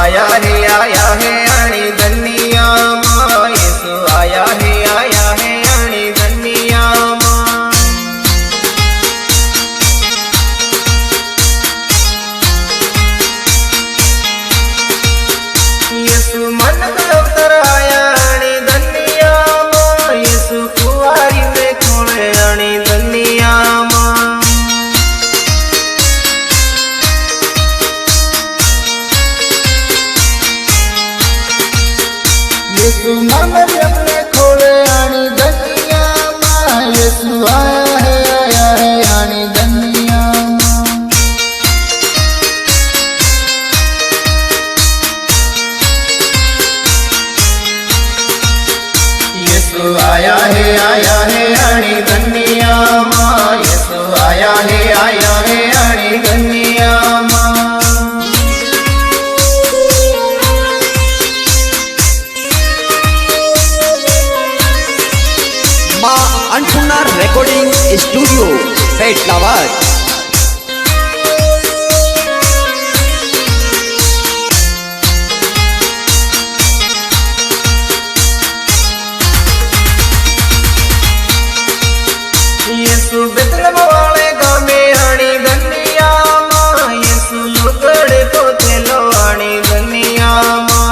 आया है आणि दुनिया मा येसू आया है आणि दुनिया मा येसू मन अवतार आया आणि दुनिया मा येसू कुवारी में खोले आणि दुनिया मा येसू मामले अपने खोले आणि दुनिया मा येसू आया है आणि दुनिया मा येसू आया है आणि दुनिया मा येसू आया है आणि दुनिया मा अन्नपूर्णा रेकॉर्डिंग स्टूडियो पेटलाबाद। येसू बेतलम वाले गामे आणि दुनिया मा येसू लुगडे पोतेलो आणि दुनिया मा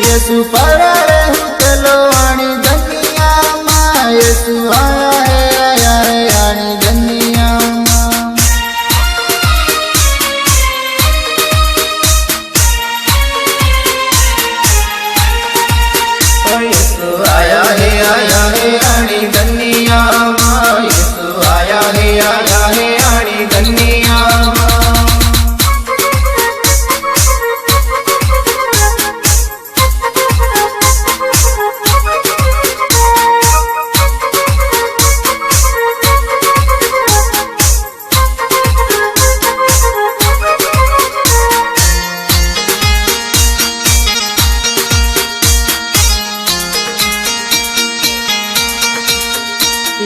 येसू पराळे हुतलो आणि दुनिया मा येसू आया है आणि दुनिया मा येसू आया है आणि दुनिया मा येसू आया है आणि दुनिया मा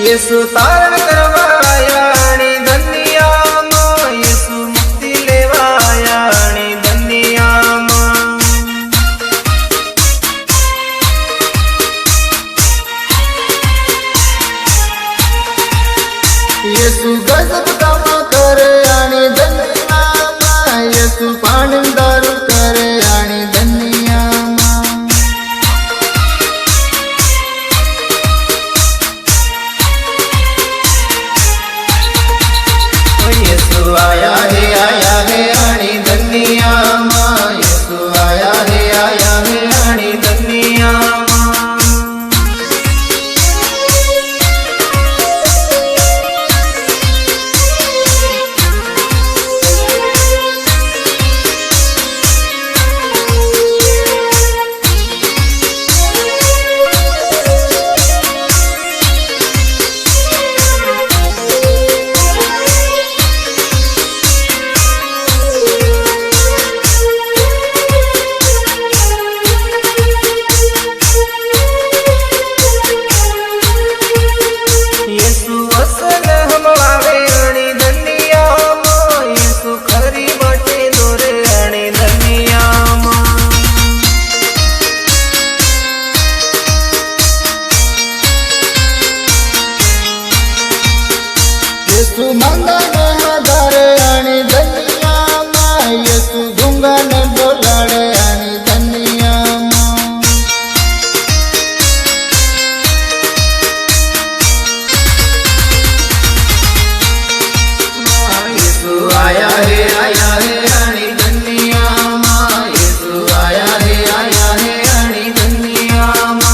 येसू तारण करवा आया आणि दुनिया मा येसू मुक्ती लेवा आया आणि दुनिया मा येसू गजब काम करे आणि दुनिया मा येसू पाणी दारू करे आणि दुनिया मा येसू आया है आणि दुनिया मा येसू आया है आणि दुनिया मा येसू असल हमलावे आणि दुनिया मा येसू खरी वाटे दोरे आणि दुनिया मा येसू मंगाने हजारे आणि दुनिया मा येसू गुंगाने बोलाडे आणि दुनिया मा येसू आया है आणि दुनिया मा येसू आया है आणि दुनिया मा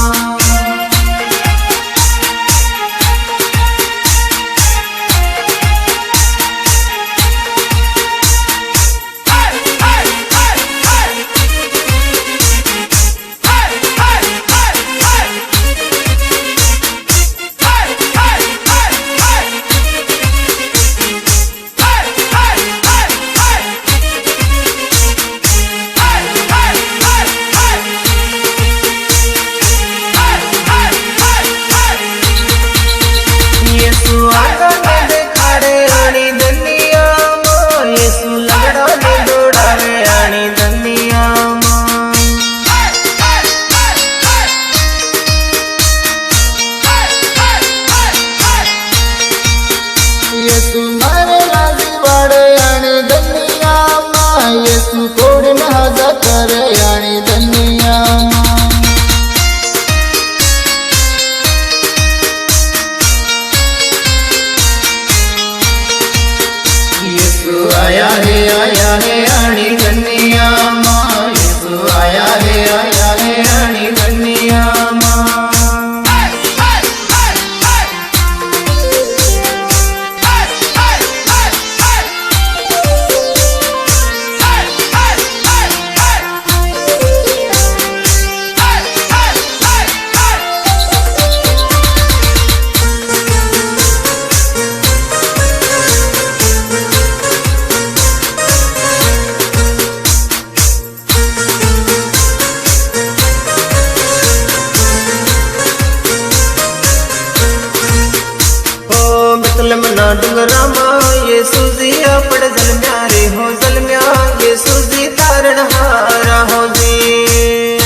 मना डुंगरामा येसूजी पड जलम्या रे हो जलम्या येसूजी तारण हारा हो जी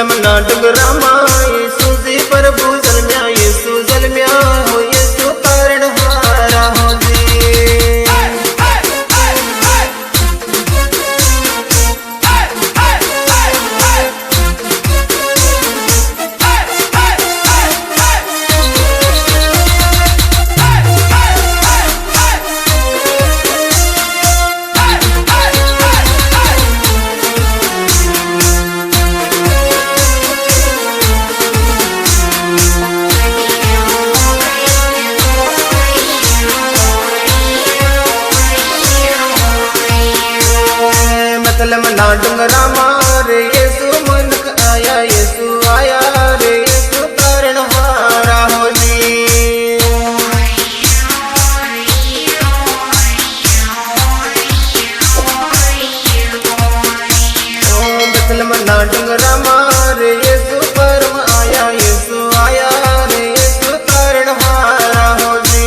मना डुंगरामा येसूजी प्रभु जलम्या येसू जलम्या हो येसू तारण हारा हो जी मना डुंगरामा रे येसू मनक आया येसू आया रे येसू तारण हारा हो जी मना डुंगरामा रे येसू परम आया येसू आया रे येसू तारण हारा हो जी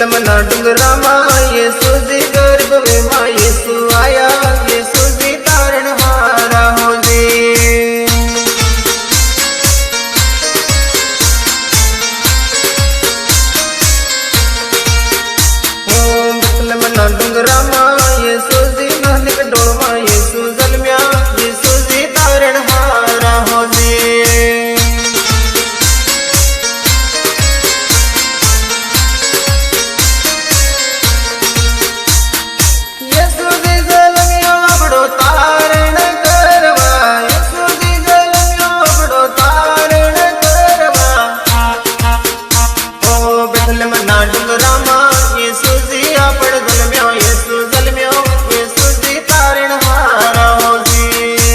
मना डुंगरामा येसूजी गर्भ में येसू आया येसूजी तारण हारा हो जी मना डुंगरामा येसूजी नानिक डोळमा येसू जलम्या येसूजी तारण हारा हो जी मना डुंगरामा येसूजी पड जलम्या येसू जलम्या येसूजी तारण हारा हो जी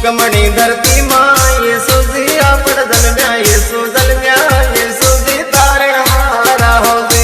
गमणी धरती मा येसूजी पड जलम्या येसू जलम्या येसूजी तारण हारा हो जी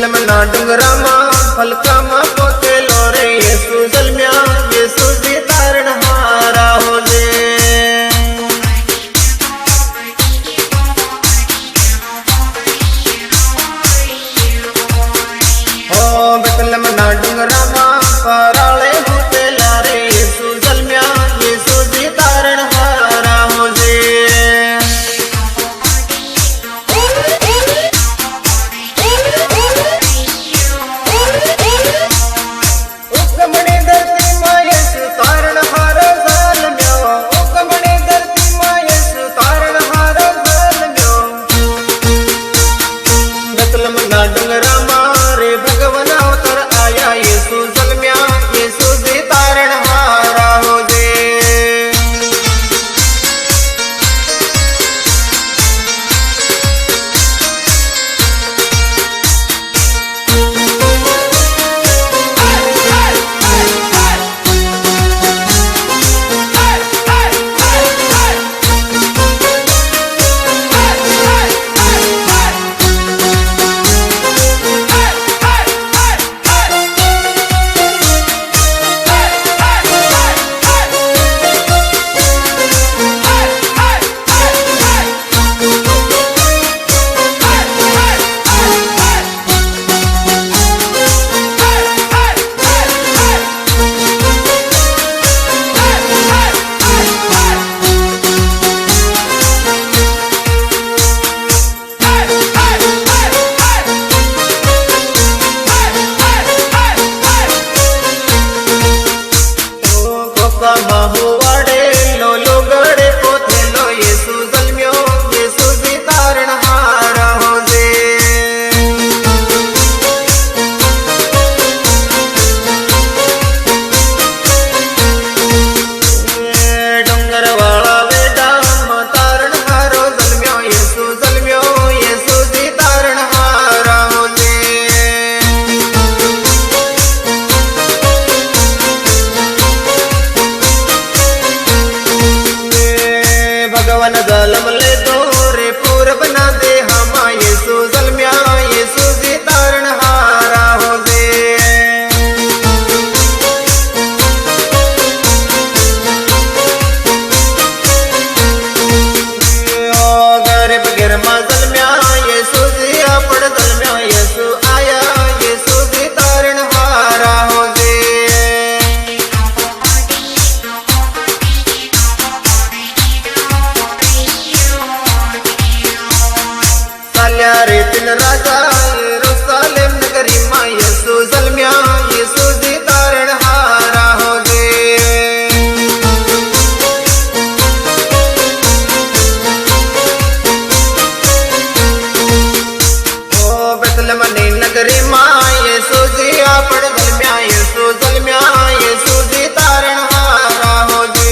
बेतलमना डुंगरामा फलकामा पोतेलो रे येसु जलम्या येसु जी तारणहारा हो जे बेतलमना डुंगरामा पराळे होतेला रे येसु जलम्या येसु जी तारणहारा हो जे उकमणी धरती मां येसु तारणहारा जलम्या उकमणी धरती मां येसु तारणहारा जलम्या बेतलमना डुंगरामा रे भगवान अवतार आया येसु जलम्या येसु जी तारणहारा हो जे महुवाडे लोलो गडे पोथेलो येसु जलम्यो येसु जी तारणहारा हो जे डोंगरवाळा वेडाम तारणहारो जलम्यो येसु जी तारणहारा हो जे भगवान जलम ले तो रे पूर बना दे हमा येसु जलम्या येसु जी तारणहारा हो जे गरीब गिरमा जलम्या येसु जी आपण जलम्या येसु आया येसु जी तारणहारा हो जे चाल्या रे तीन राजा येरूशलेम नगरी मां येसु जलम्या येसु जी तारणहारा हो जे ओ बेतलमनी नगरी मां येसु जी आपण जलम्या येसु जी तारणहारा हो जे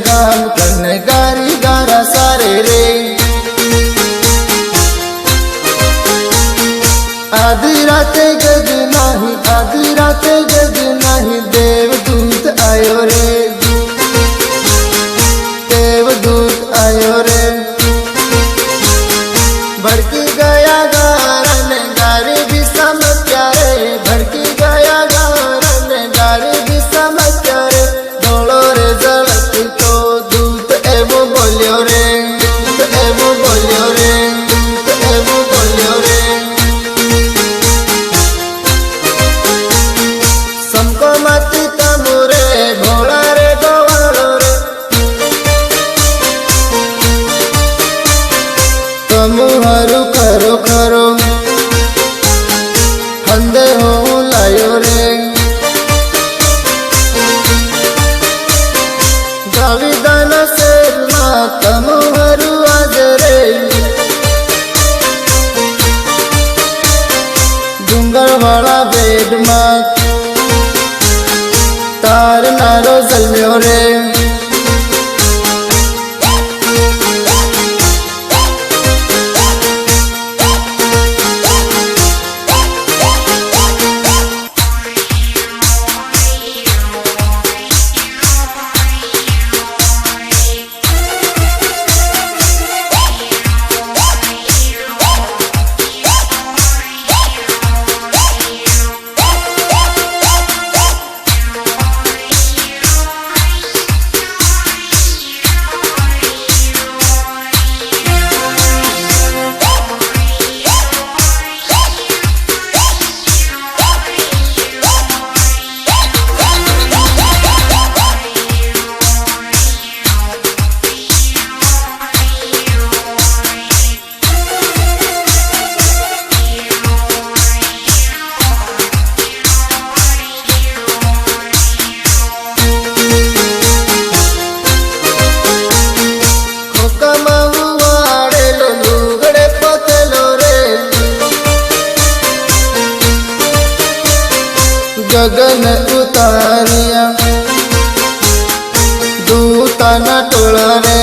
गाम कन्ने गारी गारा सारे रे आधी राते गज नाही आधी राते गज नाही देवदूत आयो रे देवदूत आयो रे भड़की गया गारन गारी भी समझ्या रे भड़की गया गारन गारी भी समझ्या रे दौड़ो रे जड़त तो दूत एवो बोलियो रे दूत एवो बोलियो रे दूत एवो बोलियो रे समको मती तमुरे भोला रे गोवालो रे तमु हरु करो करो हंदे हो लायो रे जाविदान शेर मा तमु हरु आज रे डूंगर वाला बेड मा तार नारो जल्यो रे गगन उतारिया दूतन टोला रे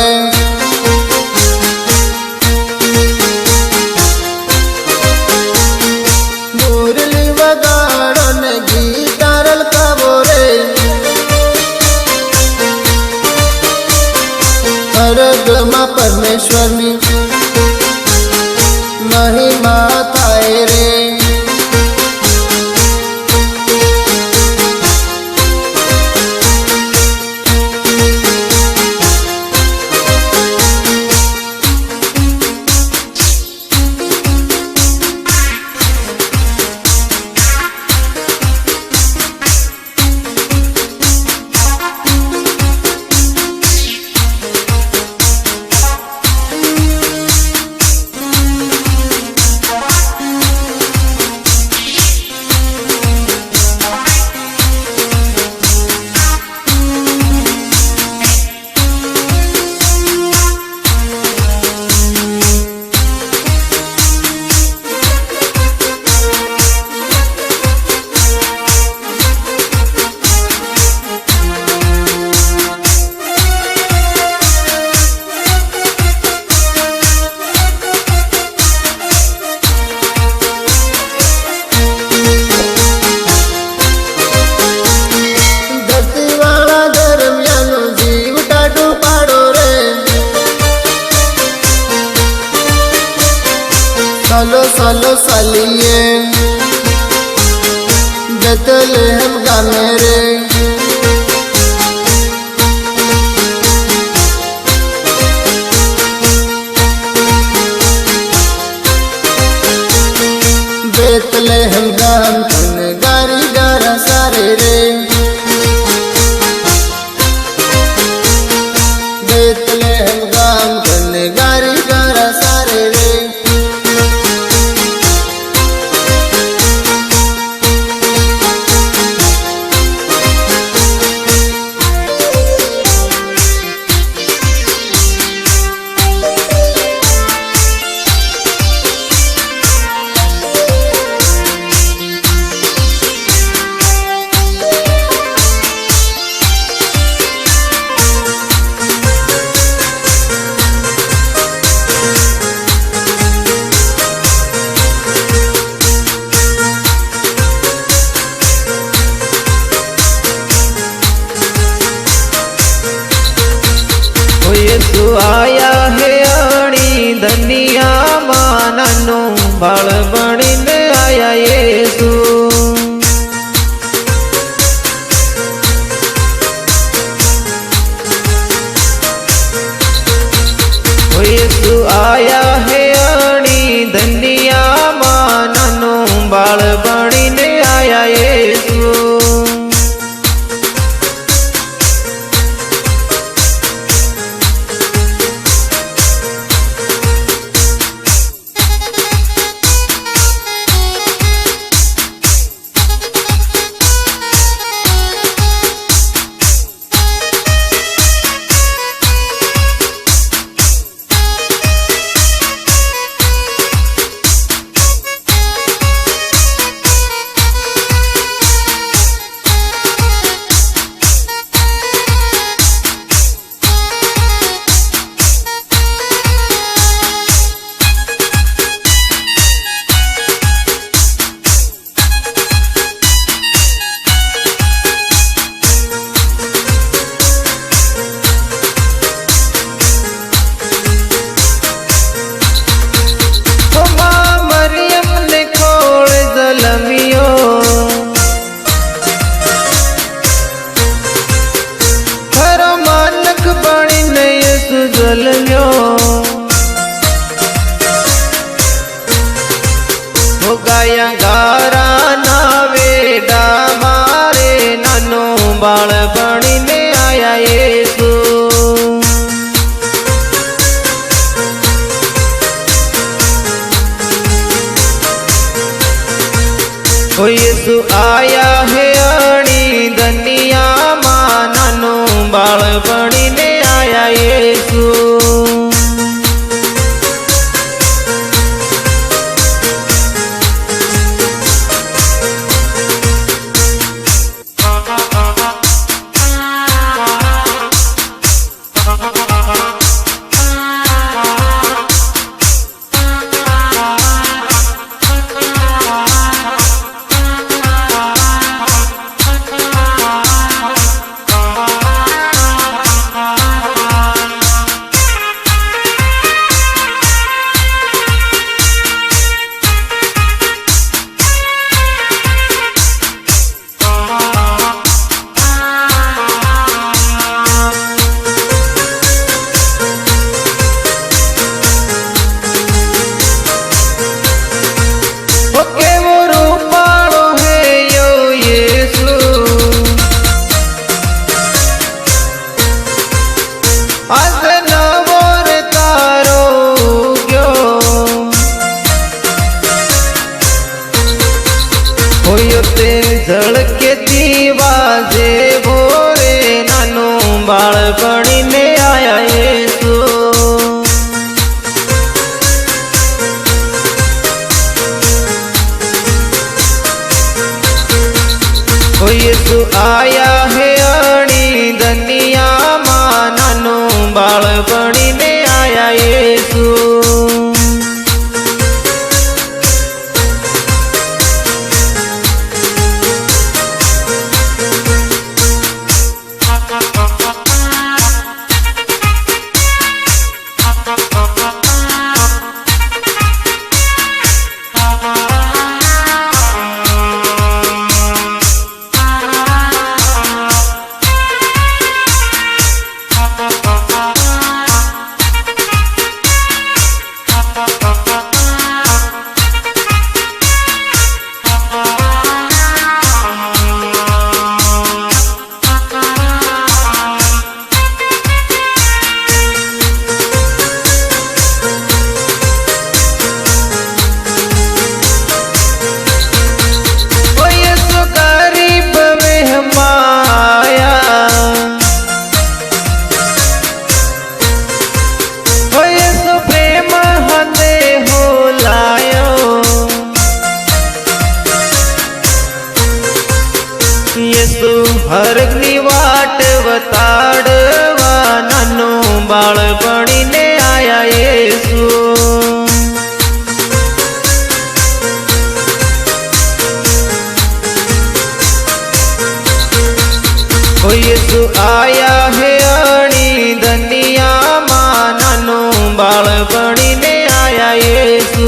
मुरली वगाड़न गीतारल काबो रे अर्गमा परमेश्वरनी महिमा थाय रे सालो सालो सालिए बेतलेहम गामे रे बेतलेहम गाम कन गारी गारा सारे रे बेतलेहम गाम कन गारी गारा सारे रे बाळ बणीने आया येसु। येसु आया है अणी धनिया मां नानो बाळ बणीने आया येसु। गाया गारा नावेडा मारे नानो बाळ बणीने आया येसु। येसु आया है अणी धनिया मां नानो बाळ बणीने आया येसु। झळके दीवाजे भोरे नानो बाळ बणीने आया येसु। येसु आया है अणी धनिया मां नानो बाळ बणीने आया येसु। येसु हरगनी वाट वताड़वा नानो बाळ बणीने आया येसु। येसु आया है अणी धनिया मां नानो बाळ बणीने आया येसु।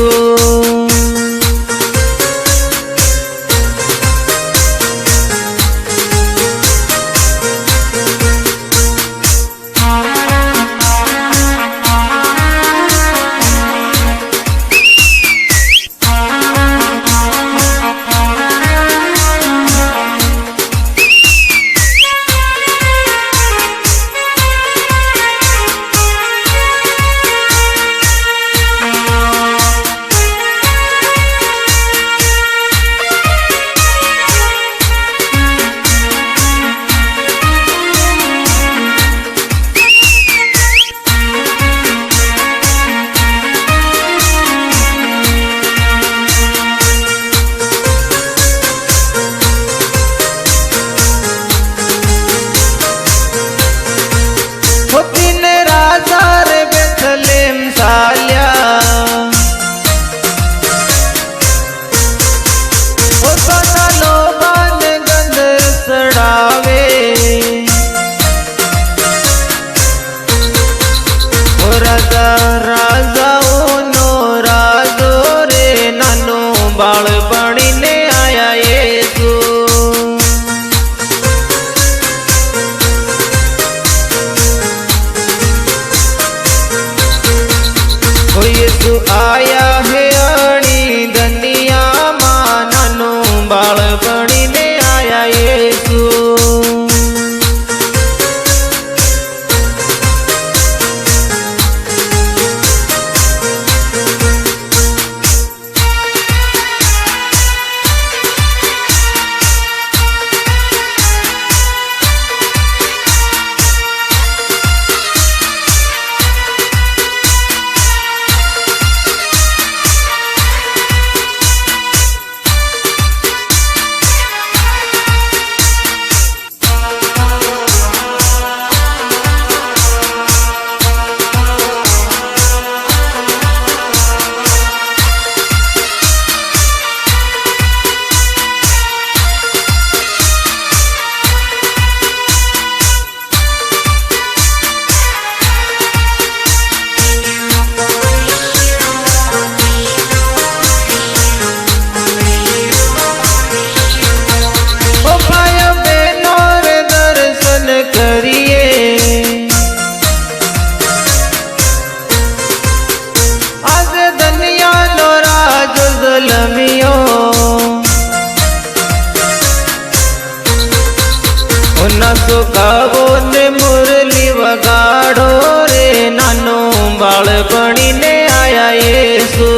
नसो गावो ने मुरली वगाड़ो रे नानो बाळपणी ने आया येसु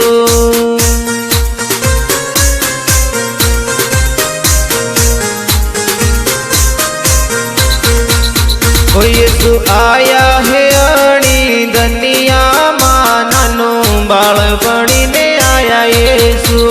ओ येसु आया है अणी दुनिया मा नानो बाळपणी ने आया येसु।